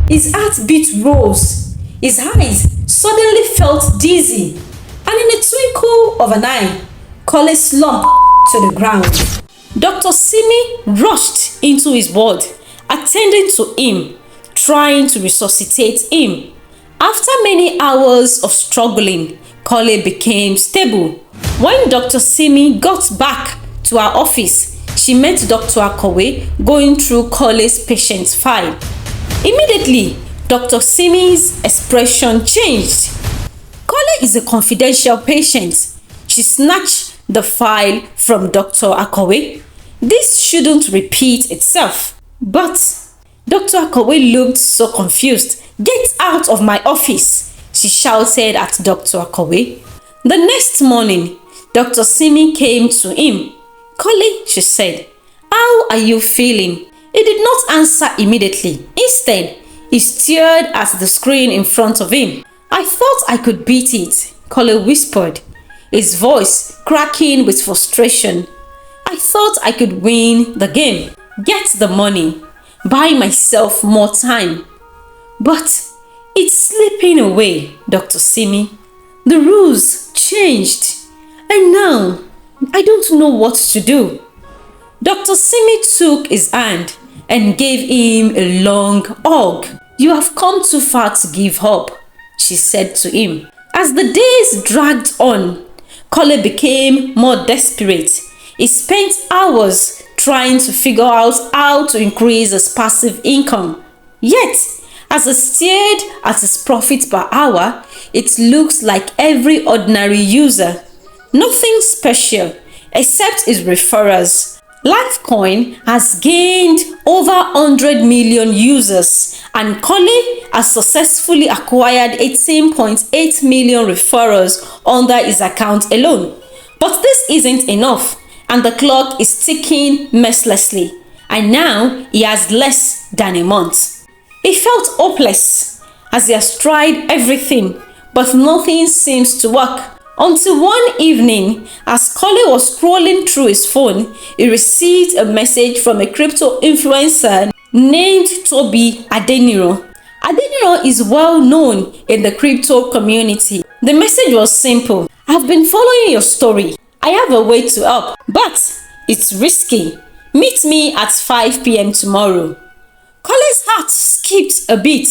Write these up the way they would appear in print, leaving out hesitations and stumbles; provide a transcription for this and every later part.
His heartbeat rose. His eyes suddenly felt dizzy. And in a twinkle of an eye, Kole slumped to the ground. Dr. Simi rushed into his ward, attending to him, trying to resuscitate him. After many hours of struggling, Kole became stable. When Dr. Simi got back to her office, she met Dr. Akowe going through Kole's patient's file. Immediately, Dr. Simi's expression changed. Kole is a confidential patient. She snatched the file from Dr. Akowe. This shouldn't repeat itself. But Dr. Akowe looked so confused. "Get out of my office," she shouted at Dr. Akowe. The next morning, Dr. Simi came to him. "Kole," she said, "how are you feeling?" He did not answer immediately. Instead, he stared at the screen in front of him. "I thought I could beat it," Kole whispered, his voice cracking with frustration. "I thought I could win the game, get the money, buy myself more time. But it's slipping away, Dr. Simi. The rules changed, and now I don't know what to do." Dr. Simi took his hand and gave him a long hug. "You have come too far to give up," she said to him. As the days dragged on, Kole became more desperate. He spent hours trying to figure out how to increase his passive income. Yet, as he stared at his profit per hour, it looks like every ordinary user. Nothing special except his referrals. Lifecoin has gained over 100 million users, and Kole has successfully acquired 18.8 million referrals under his account alone. But this isn't enough, and the clock is ticking mercilessly, and now he has less than a month. He felt hopeless as he has tried everything, but nothing seems to work. Until one evening, as Kole was scrolling through his phone, he received a message from a crypto influencer named Toby Adeniro. Adeniro is well known in the crypto community. The message was simple: "I've been following your story. I have a way to help, but it's risky. Meet me at 5 p.m. tomorrow." Kole's heart skipped a beat,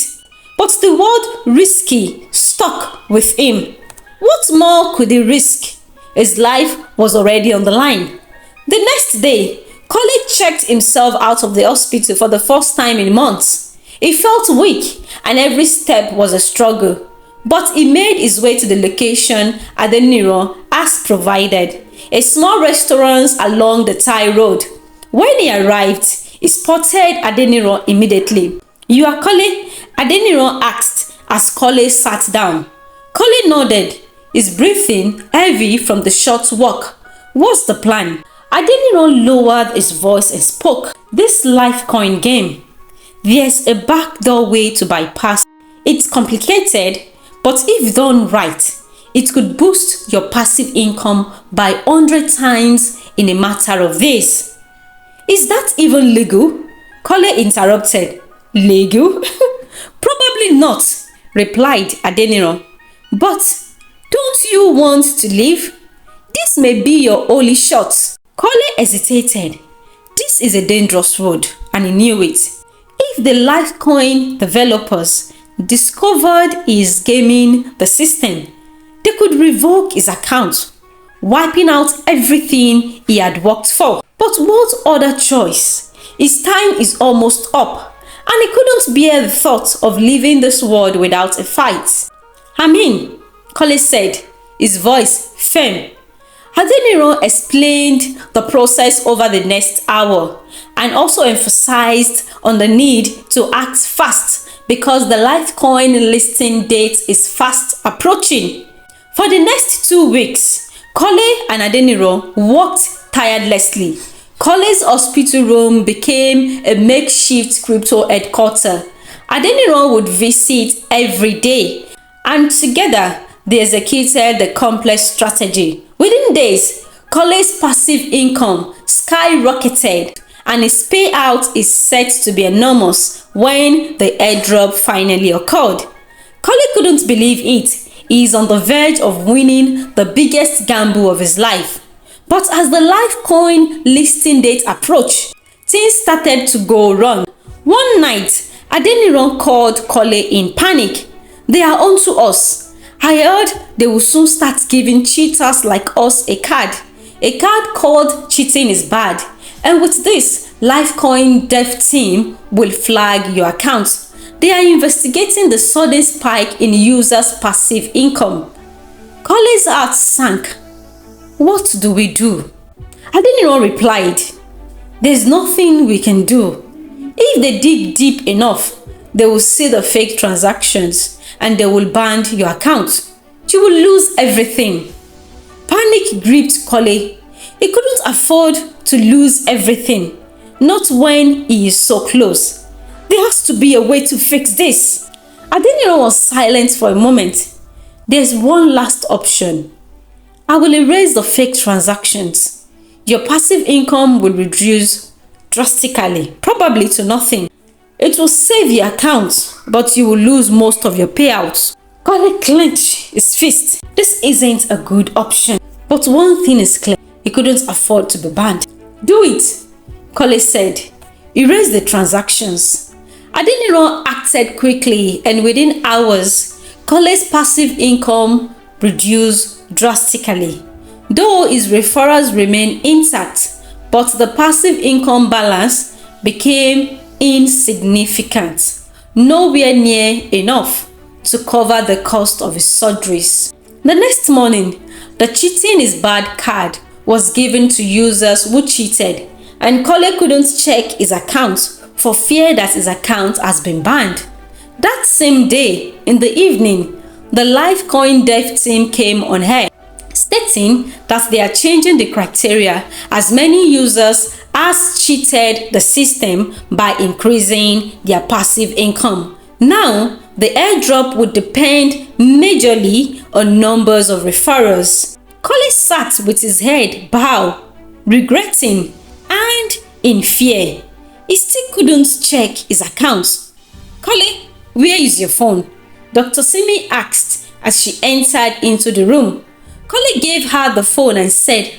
but the word risky stuck with him. What more could he risk? His life was already on the line. The next day, Kole checked himself out of the hospital for the first time in months. He felt weak and every step was a struggle. But he made his way to the location Adeniro as provided, a small restaurant along the Thai road. When he arrived, he spotted Adeniro immediately. "You are Kole?" Adeniro asked as Kole sat down. Kole nodded, his breathing heavy from the short walk. "What's the plan?" Adeniro lowered his voice and spoke. "This Lifecoin game, there's a backdoor way to bypass. It's complicated, but if done right, it could boost your passive income by 100 times in a matter of days." "Is that even legal?" Kole interrupted. "Legal? Probably not," replied Adeniro. "But don't you want to leave? This may be your only shot." Kole hesitated. This is a dangerous road, and he knew it. If the Lifecoin developers discovered he is gaming the system, they could revoke his account, wiping out everything he had worked for. But what other choice? His time is almost up, and he couldn't bear the thought of leaving this world without a fight. Kole said, his voice firm. Adeniro explained the process over the next hour and also emphasized on the need to act fast because the Lifecoin listing date is fast approaching. For the next 2 weeks, Kole and Adeniro worked tirelessly. Kole's hospital room became a makeshift crypto headquarters. Adeniro would visit every day, and together they executed the complex strategy. Within days, Kole's passive income skyrocketed, and his payout is set to be enormous when the airdrop finally occurred. Kole couldn't believe it. He is on the verge of winning the biggest gamble of his life. But as the Lifecoin listing date approached, things started to go wrong. One night, Adeniran called Kole in panic. "They are onto us. I heard they will soon start giving cheaters like us a card. A card called cheating is bad. And with this, Lifecoin dev team will flag your account. They are investigating the sudden spike in users' passive income." Kole's heart sank. "What do we do?" Adeniran replied, "There's nothing we can do. If they dig deep enough, they will see the fake transactions and they will ban your account. You will lose everything." Panic gripped Kole. He couldn't afford to lose everything, not when he is so close. There has to be a way to fix this. Adeniran was silent for a moment. "There's one last option. I will erase the fake transactions. Your passive income will reduce drastically, probably to nothing. It will save your account, but you will lose most of your payouts." Kole clenched his fist. This isn't a good option. But one thing is clear. He couldn't afford to be banned. "Do it," Kole said. "Erase the transactions." Adeniran acted quickly, and within hours, Kole's passive income reduced drastically. Though his referrals remained intact, but the passive income balance became insignificant, nowhere near enough to cover the cost of his surgeries. The next morning, the cheating is bad card was given to users who cheated, and Kole couldn't check his account for fear that his account has been banned. That same day, in the evening, the Lifecoin dev team came on air, stating that they are changing the criteria as many users has cheated the system by increasing their passive income. Now, the airdrop would depend majorly on numbers of referrals. Kole sat with his head bowed, regretting and in fear. He still couldn't check his accounts. "Kole, where is your phone?" Dr. Simi asked as she entered into the room. Kole gave her the phone and said,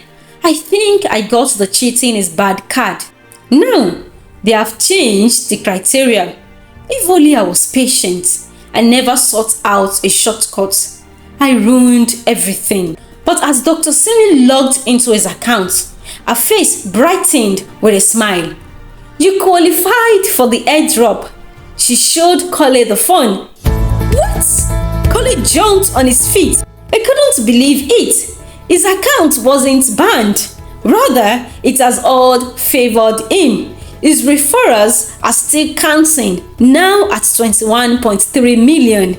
"I think I got the cheating is bad card. Now, they have changed the criteria. If only I was patient and never sought out a shortcut. I ruined everything." But as Dr. Simi logged into his account, her face brightened with a smile. "You qualified for the airdrop." She showed Kole the phone. "What?" Kole jumped on his feet. He couldn't believe it. His account wasn't banned. Rather, it has all favored him. His referrals are still counting, now at 21.3 million.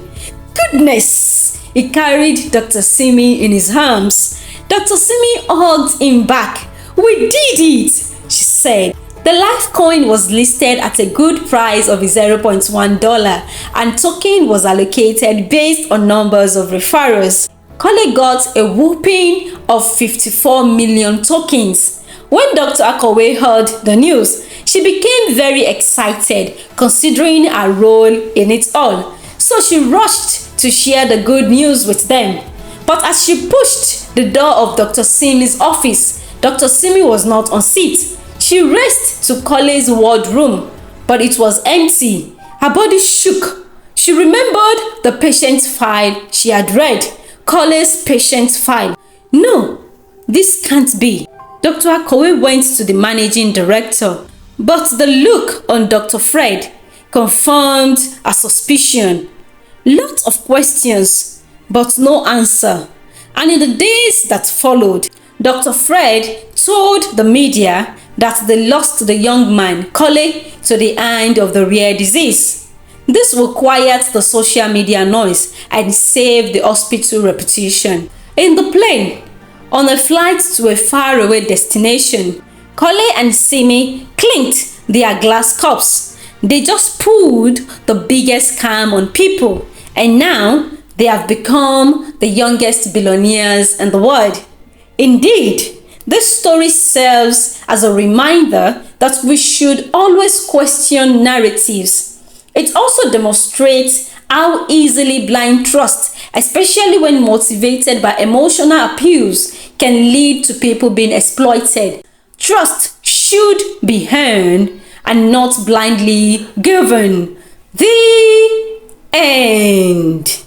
Goodness! He carried Dr. Simi in his arms. Dr. Simi hugged him back. "We did it," she said. The Lifecoin was listed at a good price of $0.1 and token was allocated based on numbers of referrals. Kole got a whopping of 54 million tokens. When Dr. Akowe heard the news, she became very excited considering her role in it all. So she rushed to share the good news with them. But as she pushed the door of Dr. Simi's office, Dr. Simi was not on seat. She raced to Kole's wardroom, but it was empty. Her body shook. She remembered the patient file she had read. Kole's patient file. No, this can't be. Dr. Akowe went to the managing director, but the look on Dr. Fred confirmed her suspicion. Lots of questions, but no answer. And in the days that followed, Dr. Fred told the media that they lost the young man, Kole, to the hand of the rare disease. This will quiet the social media noise and save the hospital reputation. In the plane, on a flight to a faraway destination, Kole and Simi clinked their glass cups. They just pulled the biggest scam on people, and now they have become the youngest billionaires in the world. Indeed, This story serves as a reminder that we should always question narratives. It also demonstrates how easily blind trust, especially when motivated by emotional appeals, can lead to people being exploited. Trust should be earned and not blindly given. The end.